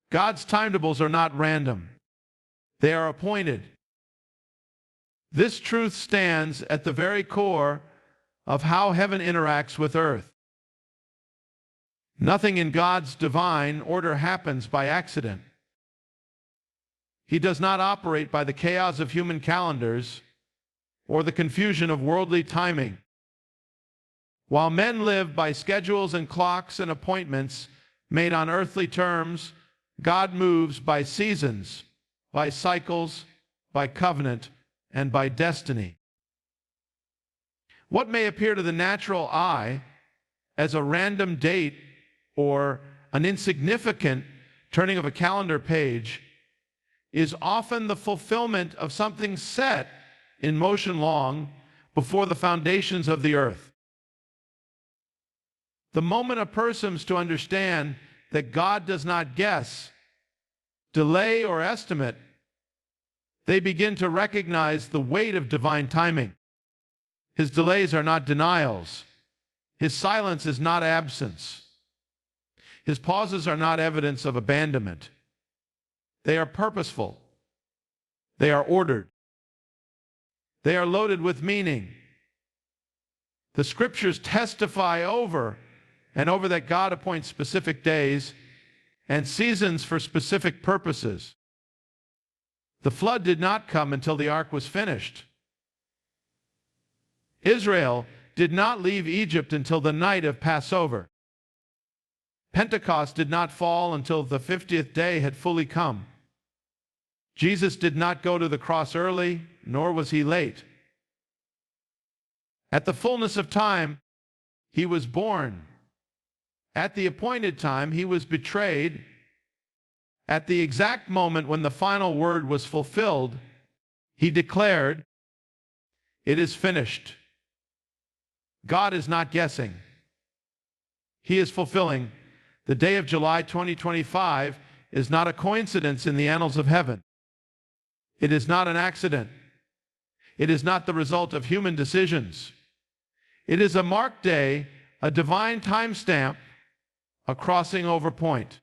God's timetables are not random. They are appointed. This truth stands at the very core of how heaven interacts with earth. Nothing in God's divine order happens by accident. He does not operate by the chaos of human calendars or the confusion of worldly timing. While men live by schedules and clocks and appointments made on earthly terms, God moves by seasons, by cycles, by covenant, and by destiny. What may appear to the natural eye as a random date or an insignificant turning of a calendar page is often the fulfillment of something set in motion long before the foundations of the earth. The moment a person comes to understand that God does not guess, delay, or estimate, they begin to recognize the weight of divine timing. His delays are not denials. His silence is not absence. His pauses are not evidence of abandonment. They are purposeful. They are ordered. They are loaded with meaning. The scriptures testify over and over that God appoints specific days and seasons for specific purposes. The flood did not come until the ark was finished. Israel did not leave Egypt until the night of Passover. Pentecost did not fall until the 50th day had fully come. Jesus did not go to the cross early, nor was he late. At the fullness of time, he was born. At the appointed time, he was betrayed. At the exact moment when the final word was fulfilled, he declared, "It is finished." God is not guessing. He is fulfilling. The day of July 2025 is not a coincidence in the annals of heaven. It is not an accident. It is not the result of human decisions. It is a marked day, a divine timestamp, a crossing over point.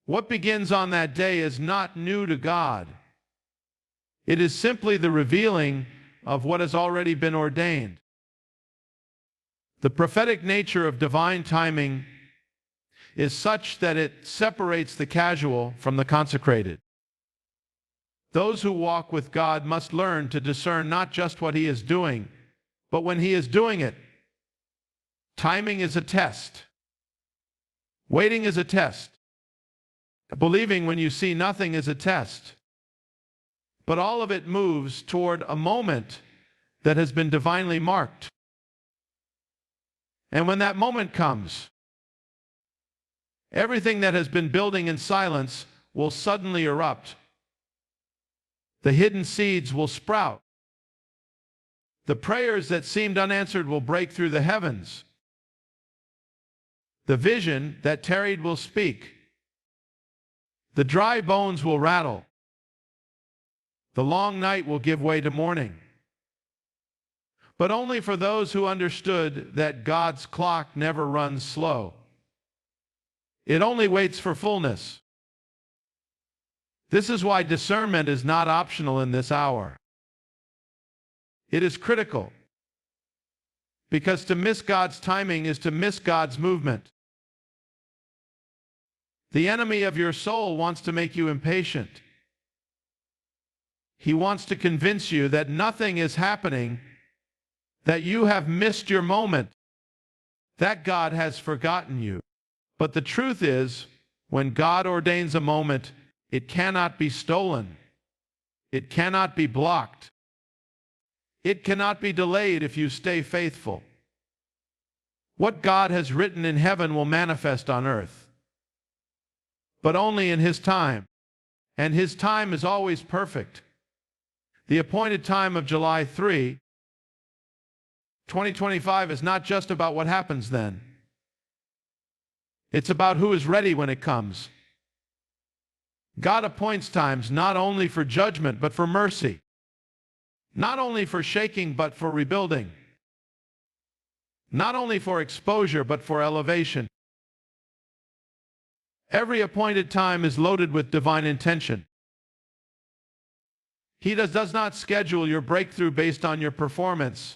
What begins on that day is not new to God. It is simply the revealing of what has already been ordained. The prophetic nature of divine timing is such that it separates the casual from the consecrated. Those who walk with God must learn to discern not just what he is doing, but when he is doing it. Timing is a test. Waiting is a test. Believing when you see nothing is a test. But all of it moves toward a moment that has been divinely marked. And when that moment comes, everything that has been building in silence will suddenly erupt. The hidden seeds will sprout. The prayers that seemed unanswered will break through the heavens. The vision that tarried will speak. The dry bones will rattle. The long night will give way to morning. But only for those who understood that God's clock never runs slow. It only waits for fullness. This is why discernment is not optional in this hour. It is critical. Because to miss God's timing is to miss God's movement. The enemy of your soul wants to make you impatient. He wants to convince you that nothing is happening, that you have missed your moment, that God has forgotten you. But the truth is, when God ordains a moment, it cannot be stolen. It cannot be blocked. It cannot be delayed if you stay faithful. What God has written in heaven will manifest on earth, but only in his time. And his time is always perfect. The appointed time of July 3, 2025 is not just about what happens then. It's about who is ready when it comes. God appoints times not only for judgment but for mercy. Not only for shaking but for rebuilding. Not only for exposure but for elevation. Every appointed time is loaded with divine intention. He does not schedule your breakthrough based on your performance,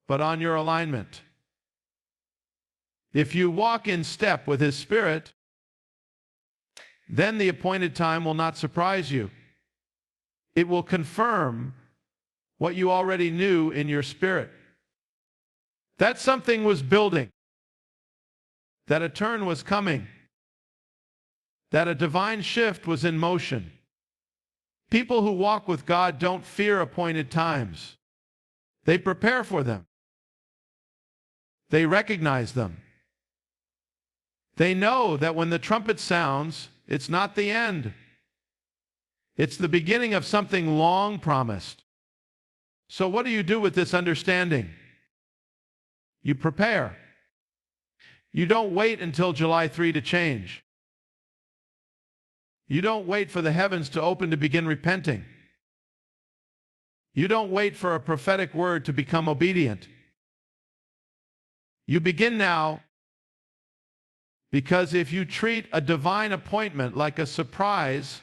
but on your alignment. If you walk in step with His Spirit, then the appointed time will not surprise you. It will confirm what you already knew in your spirit. That something was building, that a turn was coming, that a divine shift was in motion. People who walk with God don't fear appointed times. They prepare for them. They recognize them. They know that when the trumpet sounds, it's not the end. It's the beginning of something long promised. So what do you do with this understanding? You prepare. You don't wait until July 3 to change. You don't wait for the heavens to open to begin repenting. You don't wait for a prophetic word to become obedient. You begin now, because if you treat a divine appointment like a surprise,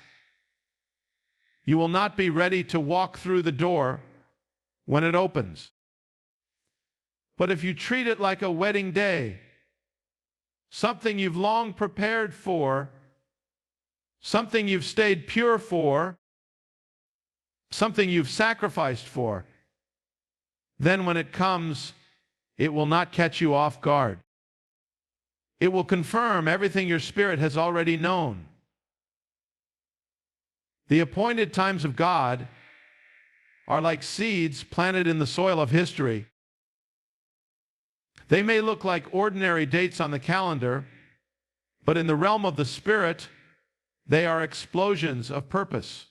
you will not be ready to walk through the door when it opens. But if you treat it like a wedding day, something you've long prepared for, something you've stayed pure for, something you've sacrificed for, then when it comes, it will not catch you off guard. It will confirm everything your spirit has already known. The appointed times of God are like seeds planted in the soil of history. They may look like ordinary dates on the calendar, but in the realm of the Spirit, they are explosions of purpose.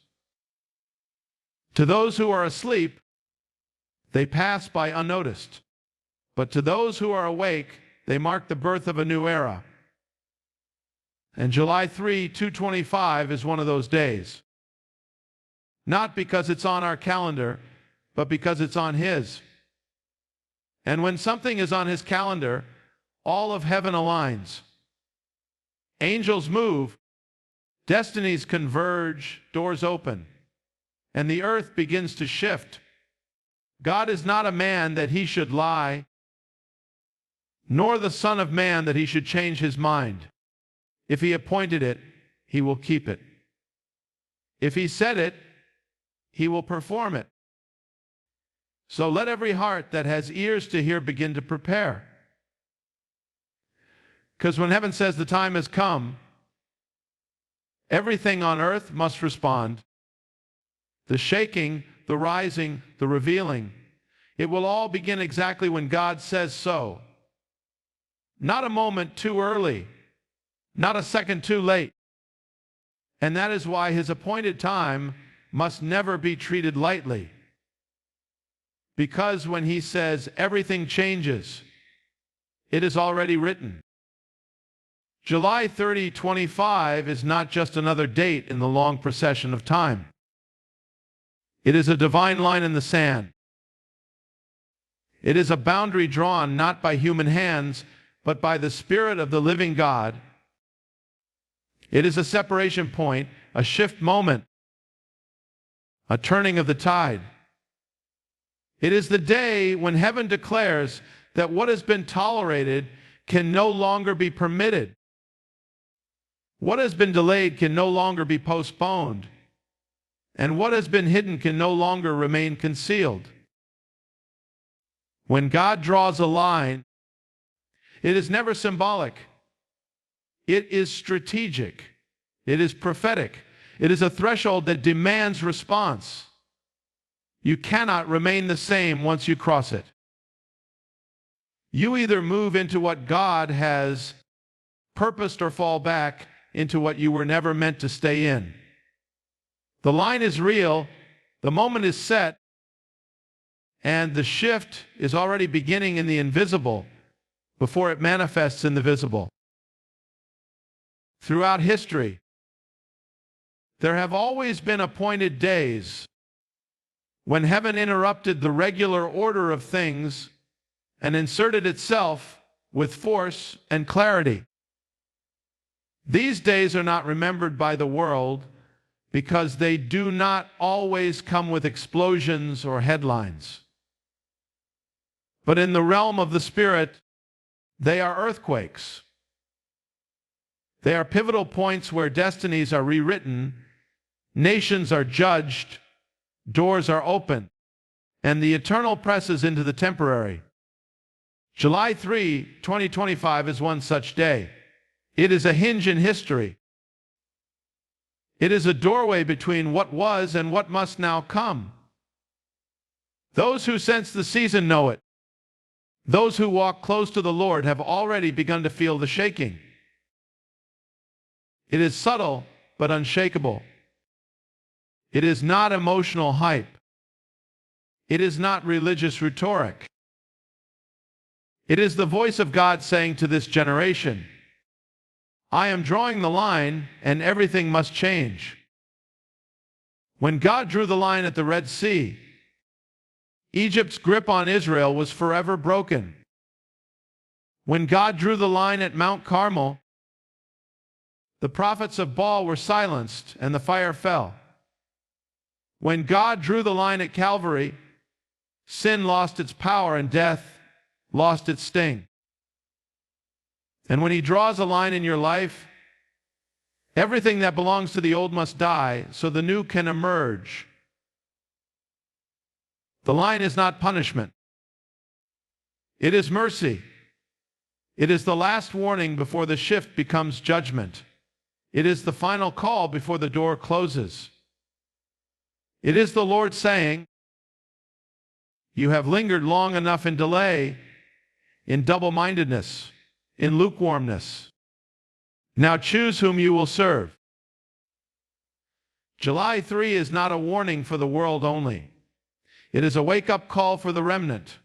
To those who are asleep, they pass by unnoticed. But to those who are awake, they mark the birth of a new era. And July 3, 225 is one of those days. Not because it's on our calendar, but because it's on His. And when something is on His calendar, all of heaven aligns. Angels move, destinies converge, doors open, and the earth begins to shift. God is not a man that He should lie, nor the Son of Man that He should change His mind. If He appointed it, He will keep it. If He said it, He will perform it. So let every heart that has ears to hear begin to prepare. Because when heaven says the time has come, everything on earth must respond. The shaking, the rising, the revealing, it will all begin exactly when God says so. Not a moment too early, not a second too late. And that is why His appointed time must never be treated lightly. Because when He says everything changes, it is already written. July 30, 25 is not just another date in the long procession of time. It is a divine line in the sand. It is a boundary drawn not by human hands, but by the Spirit of the living God. It is a separation point, a shift moment, a turning of the tide. It is the day when heaven declares that what has been tolerated can no longer be permitted. What has been delayed can no longer be postponed. And what has been hidden can no longer remain concealed. When God draws a line, it is never symbolic. It is strategic. It is prophetic. It is a threshold that demands response. You cannot remain the same once you cross it. You either move into what God has purposed or fall back into what you were never meant to stay in. The line is real, the moment is set, and the shift is already beginning in the invisible before it manifests in the visible. Throughout history, there have always been appointed days when heaven interrupted the regular order of things and inserted itself with force and clarity. These days are not remembered by the world because they do not always come with explosions or headlines. But in the realm of the Spirit, they are earthquakes. They are pivotal points where destinies are rewritten, nations are judged, doors are opened, and the eternal presses into the temporary. July 3, 2025 is one such day. It is a hinge in history. It is a doorway between what was and what must now come. Those who sense the season know it. Those who walk close to the Lord have already begun to feel the shaking. It is subtle but unshakable. It is not emotional hype. It is not religious rhetoric. It is the voice of God saying to this generation, I am drawing the line and everything must change. When God drew the line at the Red Sea, Egypt's grip on Israel was forever broken. When God drew the line at Mount Carmel, the prophets of Baal were silenced and the fire fell. When God drew the line at Calvary, sin lost its power and death lost its sting. And when He draws a line in your life, everything that belongs to the old must die so the new can emerge. The line is not punishment. It is mercy. It is the last warning before the shift becomes judgment. It is the final call before the door closes. It is the Lord saying, you have lingered long enough in delay, in double-mindedness, in lukewarmness. Now choose whom you will serve. July 3 is not a warning for the world only. It is a wake-up call for the remnant.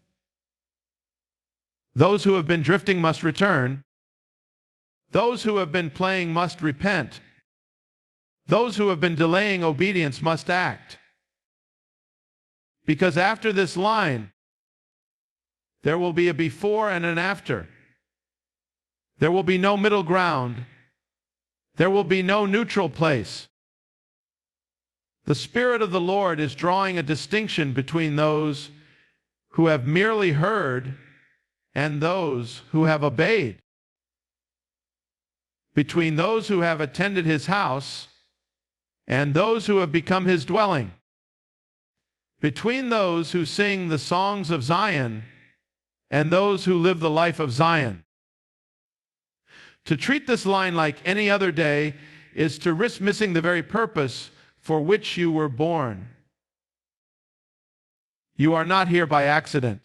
Those who have been drifting must return. Those who have been playing must repent. Those who have been delaying obedience must act. Because after this line, there will be a before and an after. There will be no middle ground. There will be no neutral place. The Spirit of the Lord is drawing a distinction between those who have merely heard and those who have obeyed, between those who have attended His house and those who have become His dwelling, between those who sing the songs of Zion and those who live the life of Zion. To treat this line like any other day is to risk missing the very purpose for which you were born. You are not here by accident.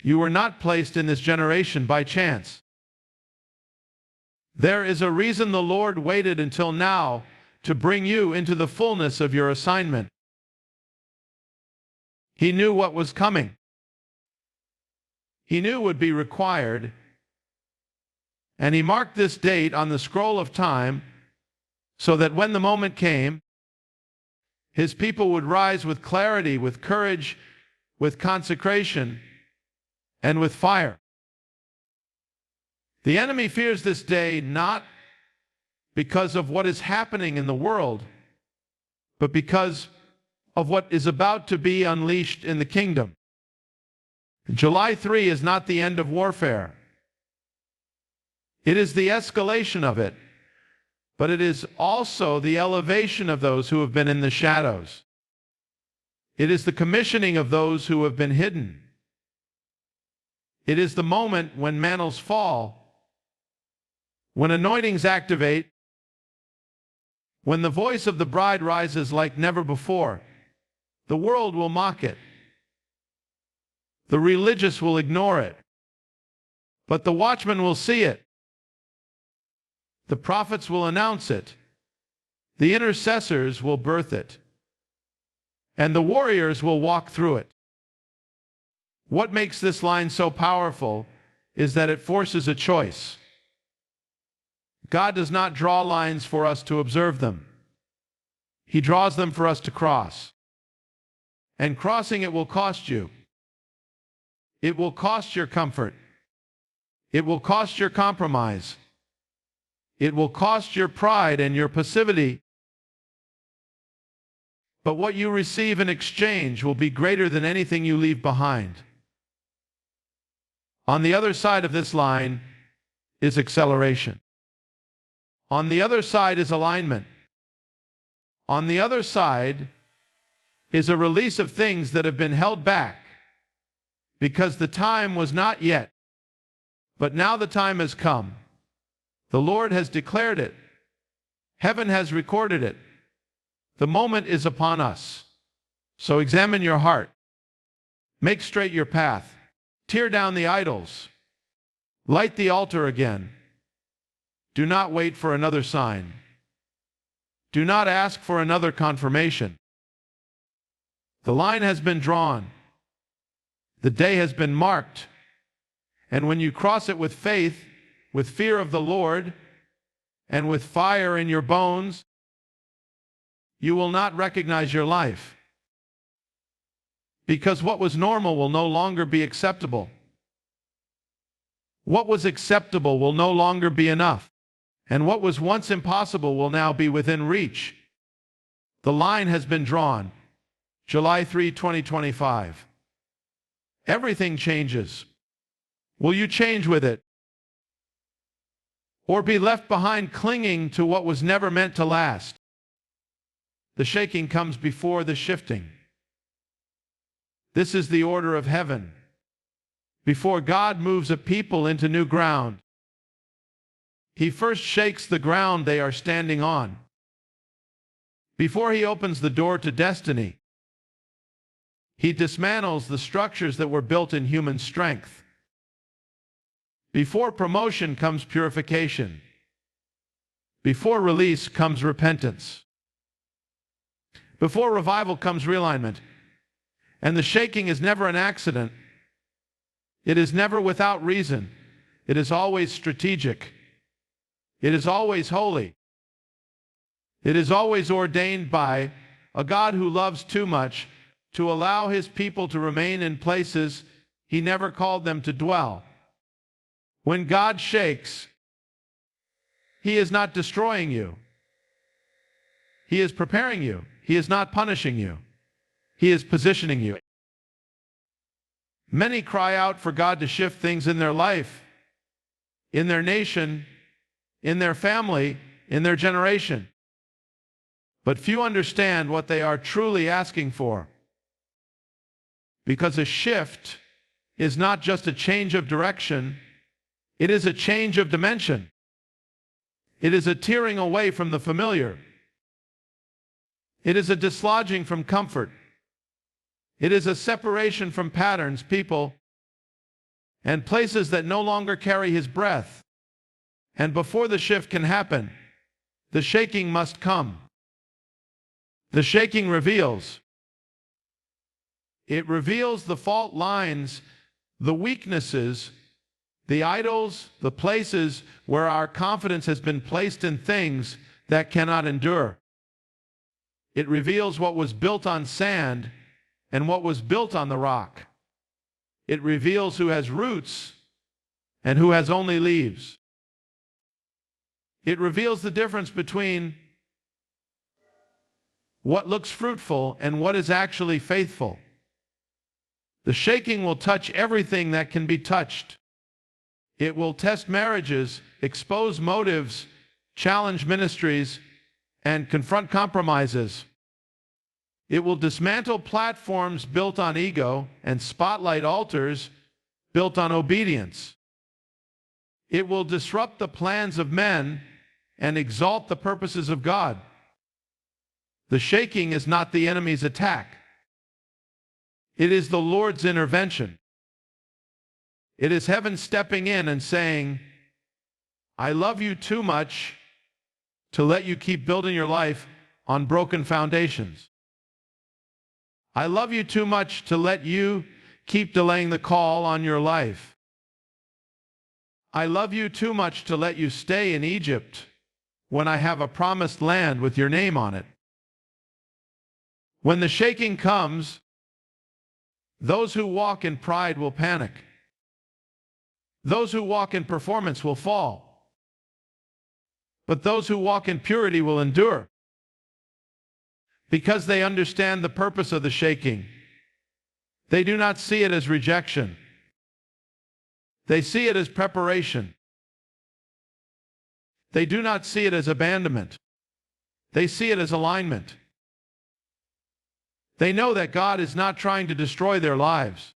You were not placed in this generation by chance. There is a reason the Lord waited until now to bring you into the fullness of your assignment. He knew what was coming. He knew would be required, and He marked this date on the scroll of time so that when the moment came, His people would rise with clarity, with courage, with consecration, and with fire. The enemy fears this day not because of what is happening in the world, but because of what is about to be unleashed in the kingdom. July 3 is not the end of warfare. It is the escalation of it, but it is also the elevation of those who have been in the shadows. It is the commissioning of those who have been hidden. It is the moment when mantles fall, when anointings activate, when the voice of the bride rises like never before. The world will mock it. The religious will ignore it. But the watchman will see it. The prophets will announce it. The intercessors will birth it. And the warriors will walk through it. What makes this line so powerful is that it forces a choice. God does not draw lines for us to observe them. He draws them for us to cross. And crossing it will cost you. It will cost your comfort. It will cost your compromise. It will cost your pride and your passivity. But what you receive in exchange will be greater than anything you leave behind. On the other side of this line is acceleration. On the other side is alignment. On the other side is a release of things that have been held back because the time was not yet. But now the time has come. The Lord has declared it. Heaven has recorded it. The moment is upon us. So examine your heart. Make straight your path. Tear down the idols. Light the altar again. Do not wait for another sign. Do not ask for another confirmation. The line has been drawn. The day has been marked. And when you cross it with faith, with fear of the Lord, and with fire in your bones, you will not recognize your life. Because what was normal will no longer be acceptable. What was acceptable will no longer be enough. And what was once impossible will now be within reach. The line has been drawn. July 3, 2025. Everything changes. Will you change with it? Or be left behind clinging to what was never meant to last? The shaking comes before the shifting. This is the order of heaven. Before God moves a people into new ground, He first shakes the ground they are standing on. Before He opens the door to destiny, He dismantles the structures that were built in human strength. Before promotion comes purification. Before release comes repentance. Before revival comes realignment. And the shaking is never an accident. It is never without reason. It is always strategic. It is always holy. It is always ordained by a God who loves too much to allow His people to remain in places He never called them to dwell. When God shakes, He is not destroying you. He is preparing you. He is not punishing you. He is positioning you. Many cry out for God to shift things in their life, in their nation, in their family, in their generation. But few understand what they are truly asking for. Because a shift is not just a change of direction, it is a change of dimension. It is a tearing away from the familiar. It is a dislodging from comfort. It is a separation from patterns, people, and places that no longer carry His breath. And before the shift can happen, the shaking must come. The shaking reveals. It reveals the fault lines, the weaknesses, the idols, the places where our confidence has been placed in things that cannot endure. It reveals what was built on sand and what was built on the rock. It reveals who has roots and who has only leaves. It reveals the difference between what looks fruitful and what is actually faithful. The shaking will touch everything that can be touched. It will test marriages, expose motives, challenge ministries, and confront compromises. It will dismantle platforms built on ego and spotlight altars built on obedience. It will disrupt the plans of men and exalt the purposes of God. The shaking is not the enemy's attack. It is the Lord's intervention. It is heaven stepping in and saying, I love you too much to let you keep building your life on broken foundations. I love you too much to let you keep delaying the call on your life. I love you too much to let you stay in Egypt when I have a promised land with your name on it. When the shaking comes, those who walk in pride will panic. Those who walk in performance will fall. but those who walk in purity will endure, because they understand the purpose of the shaking. They do not see it as rejection. They see it as preparation. They do not see it as abandonment. They see it as alignment. They know that God is not trying to destroy their lives.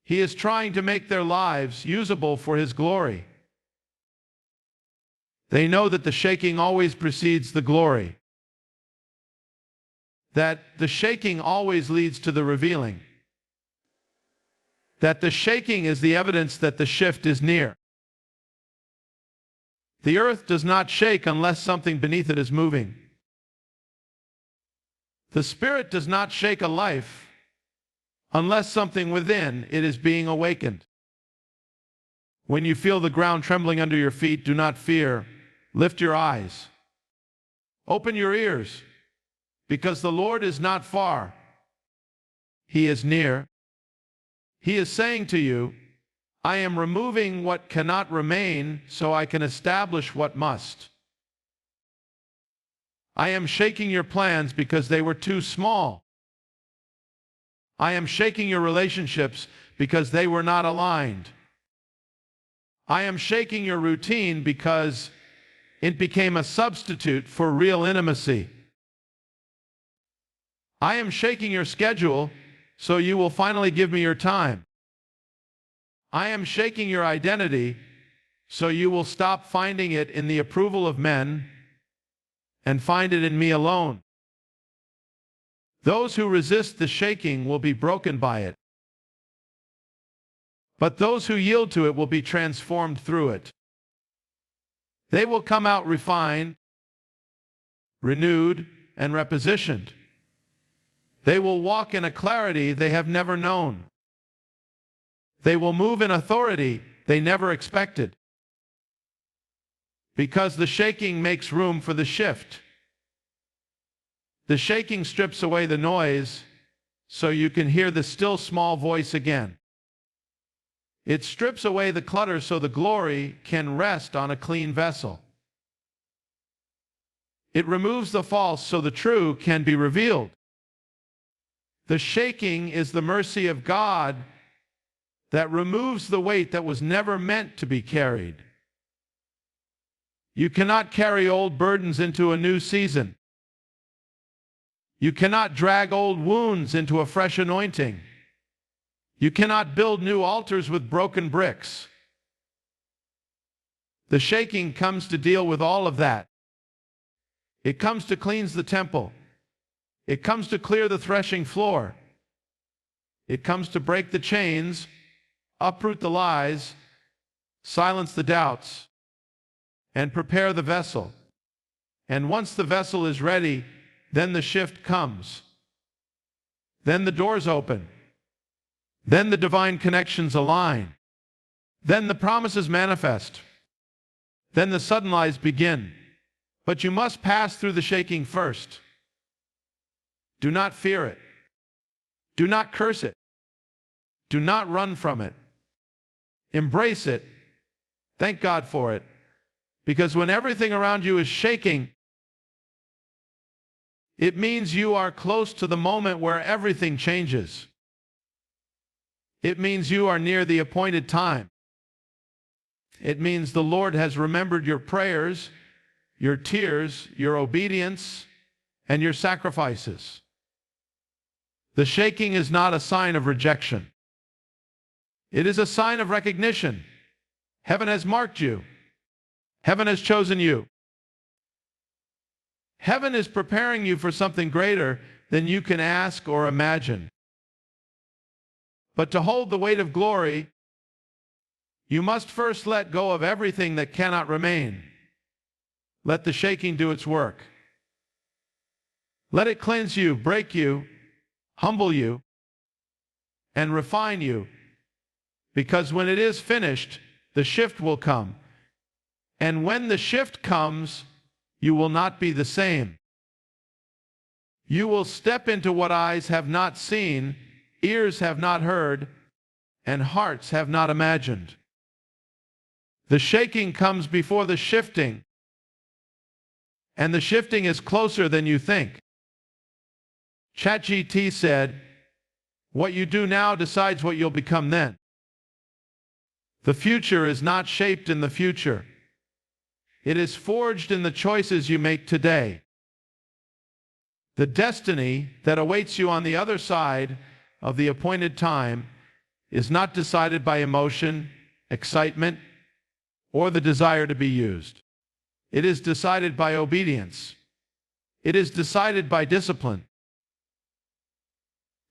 He is trying to make their lives usable for His glory. They know that the shaking always precedes the glory, that the shaking always leads to the revealing, that the shaking is the evidence that the shift is near. The earth does not shake unless something beneath it is moving. The Spirit does not shake a life unless something within it is being awakened. When you feel the ground trembling under your feet, do not fear. Lift your eyes. Open your ears, because the Lord is not far. He is near. He is saying to you, I am removing what cannot remain so I can establish what must. I am shaking your plans because they were too small. I am shaking your relationships because they were not aligned. I am shaking your routine because it became a substitute for real intimacy. I am shaking your schedule so you will finally give me your time. I am shaking your identity so you will stop finding it in the approval of men and find it in me alone. Those who resist the shaking will be broken by it, but those who yield to it will be transformed through it. They will come out refined, renewed, and repositioned. They will walk in a clarity they have never known. They will move in authority they never expected, because the shaking makes room for the shift. The shaking strips away the noise so you can hear the still small voice again. It strips away the clutter so the glory can rest on a clean vessel. It removes the false so the true can be revealed. The shaking is the mercy of God that removes the weight that was never meant to be carried. You cannot carry old burdens into a new season. You cannot drag old wounds into a fresh anointing. You cannot build new altars with broken bricks. The shaking comes to deal with all of that. It comes to cleanse the temple. It comes to clear the threshing floor. It comes to break the chains, uproot the lies, silence the doubts, and prepare the vessel. And once the vessel is ready, then the shift comes. Then the doors open. Then the divine connections align. Then the promises manifest. Then the sudden lies begin. But you must pass through the shaking first. Do not fear it. Do not curse it. Do not run from it. Embrace it. Thank God for it. Because when everything around you is shaking, it means you are close to the moment where everything changes. It means you are near the appointed time. It means the Lord has remembered your prayers, your tears, your obedience, and your sacrifices. The shaking is not a sign of rejection. It is a sign of recognition. Heaven has marked you. Heaven has chosen you. Heaven is preparing you for something greater than you can ask or imagine. But to hold the weight of glory, you must first let go of everything that cannot remain. Let the shaking do its work. Let it cleanse you, break you, humble you, and refine you. Because when it is finished, the shift will come. And when the shift comes, you will not be the same. You will step into what eyes have not seen, ears have not heard, and hearts have not imagined. The shaking comes before the shifting, and the shifting is closer than you think. ChatGPT said, "What you do now decides what you'll become then." The future is not shaped in the future. It is forged in the choices you make today. The destiny that awaits you on the other side of the appointed time is not decided by emotion, excitement, or the desire to be used. It is decided by obedience. It is decided by discipline.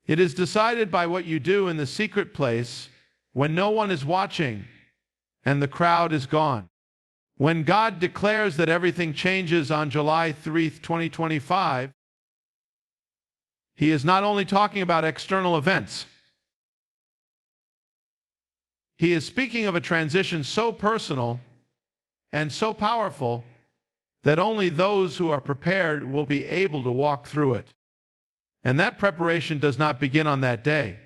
It is decided by what you do in the secret place when no one is watching and the crowd is gone. When God declares that everything changes on July 3, 2025, He is not only talking about external events. He is speaking of a transition so personal and so powerful that only those who are prepared will be able to walk through it. And that preparation does not begin on that day.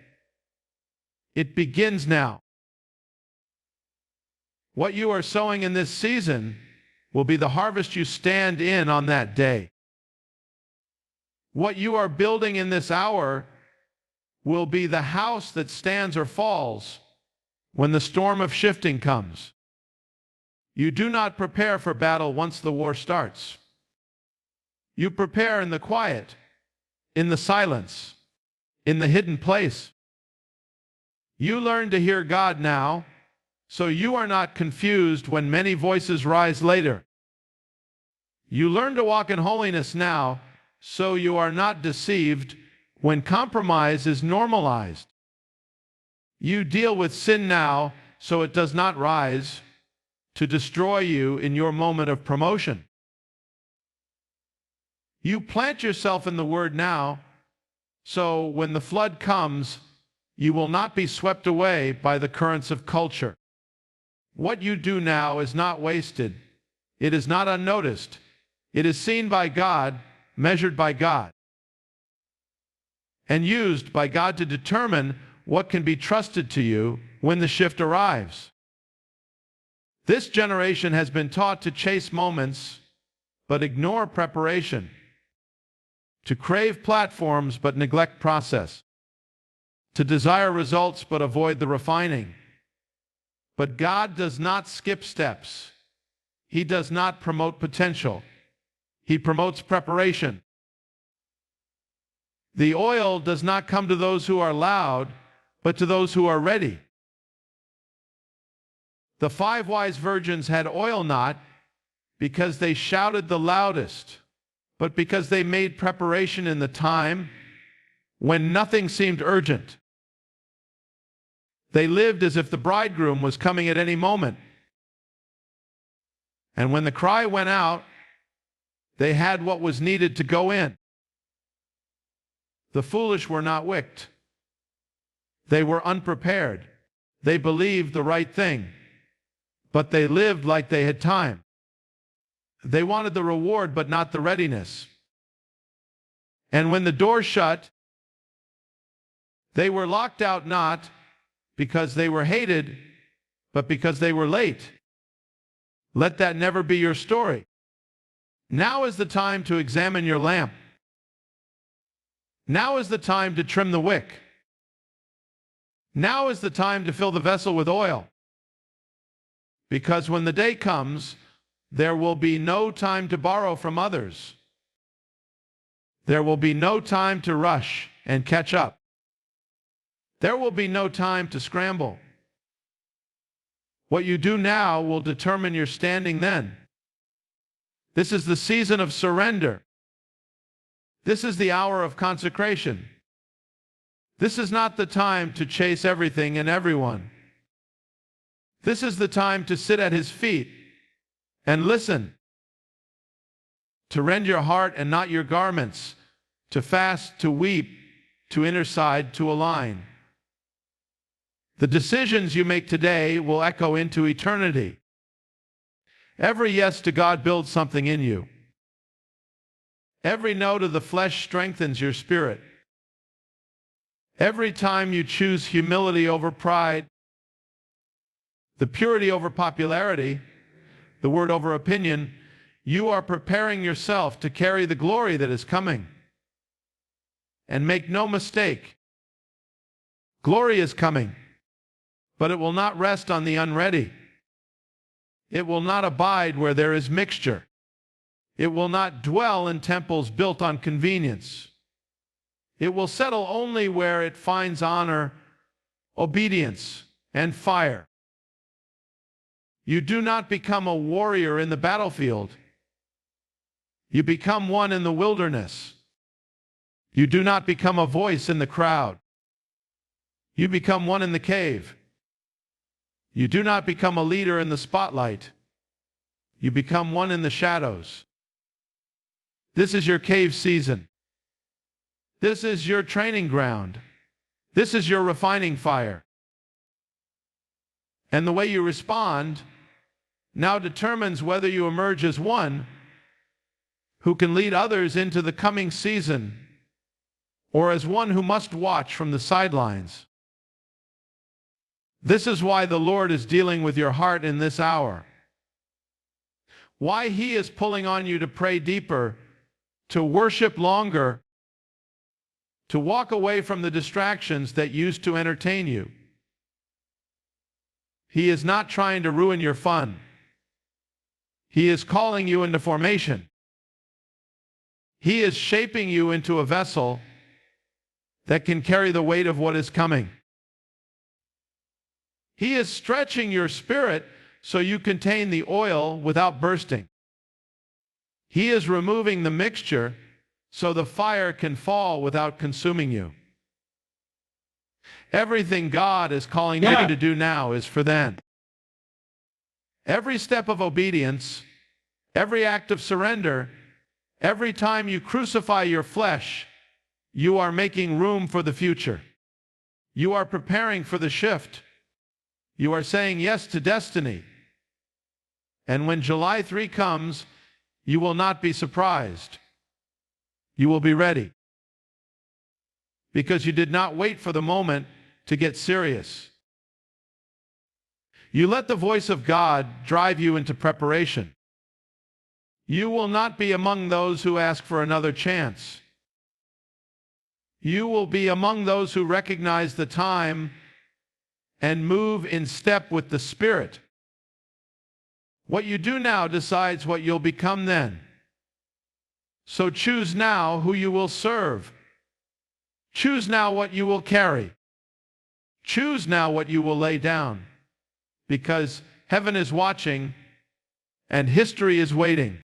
It begins now. What you are sowing in this season will be the harvest you stand in on that day. What you are building in this hour will be the house that stands or falls when the storm of shifting comes. You do not prepare for battle once the war starts. You prepare in the quiet, in the silence, in the hidden place. You learn to hear God now, so you are not confused when many voices rise later. You learn to walk in holiness now, so you are not deceived when compromise is normalized. You deal with sin now, so it does not rise to destroy you in your moment of promotion. You plant yourself in the Word now, so when the flood comes, you will not be swept away by the currents of culture. What you do now is not wasted. It is not unnoticed. It is seen by God, measured by God, and used by God to determine what can be trusted to you when the shift arrives. This generation has been taught to chase moments but ignore preparation, to crave platforms but neglect process, to desire results but avoid the refining. But God does not skip steps. He does not promote potential. He promotes preparation. The oil does not come to those who are loud, but to those who are ready. The 5 wise virgins had oil not because they shouted the loudest, but because they made preparation in the time when nothing seemed urgent. They lived as if the bridegroom was coming at any moment. And when the cry went out, they had what was needed to go in. The foolish were not wicked. They were unprepared. They believed the right thing, but they lived like they had time. They wanted the reward, but not the readiness. And when the door shut, they were locked out not because they were hated, but because they were late. Let that never be your story. Now is the time to examine your lamp. Now is the time to trim the wick. Now is the time to fill the vessel with oil. Because when the day comes, there will be no time to borrow from others. There will be no time to rush and catch up. There will be no time to scramble. What you do now will determine your standing then. This is the season of surrender. This is the hour of consecration. This is not the time to chase everything and everyone. This is the time to sit at His feet and listen, to rend your heart and not your garments, to fast, to weep, to intercede, to align. The decisions you make today will echo into eternity. Every yes to God builds something in you. Every no to the flesh strengthens your spirit. Every time you choose humility over pride, the purity over popularity, the word over opinion. You are preparing yourself to carry the glory that is coming. And make no mistake, glory is coming, but it will not rest on the unready. It will not abide where there is mixture. It will not dwell in temples built on convenience. It will settle only where it finds honor, obedience, and fire. You do not become a warrior in the battlefield. You become one in the wilderness. You do not become a voice in the crowd. You become one in the cave. You do not become a leader in the spotlight. You become one in the shadows. This is your cave season. This is your training ground. This is your refining fire. And the way you respond now determines whether you emerge as one who can lead others into the coming season, or as one who must watch from the sidelines. This is why the Lord is dealing with your heart in this hour. Why He is pulling on you to pray deeper, to worship longer, to walk away from the distractions that used to entertain you. He is not trying to ruin your fun. He is calling you into formation. He is shaping you into a vessel that can carry the weight of what is coming. He is stretching your spirit so you contain the oil without bursting. He is removing the mixture so the fire can fall without consuming you. Everything God is calling you to do now is for then. Every step of obedience, every act of surrender, every time you crucify your flesh, you are making room for the future. You are preparing for the shift. You are saying yes to destiny. And when July 3 comes, you will not be surprised. You will be ready. Because you did not wait for the moment to get serious. You let the voice of God drive you into preparation. You will not be among those who ask for another chance. You will be among those who recognize the time and move in step with the Spirit. What you do now decides what you'll become then. So choose now who you will serve. Choose now what you will carry. Choose now what you will lay down. Because heaven is watching and history is waiting.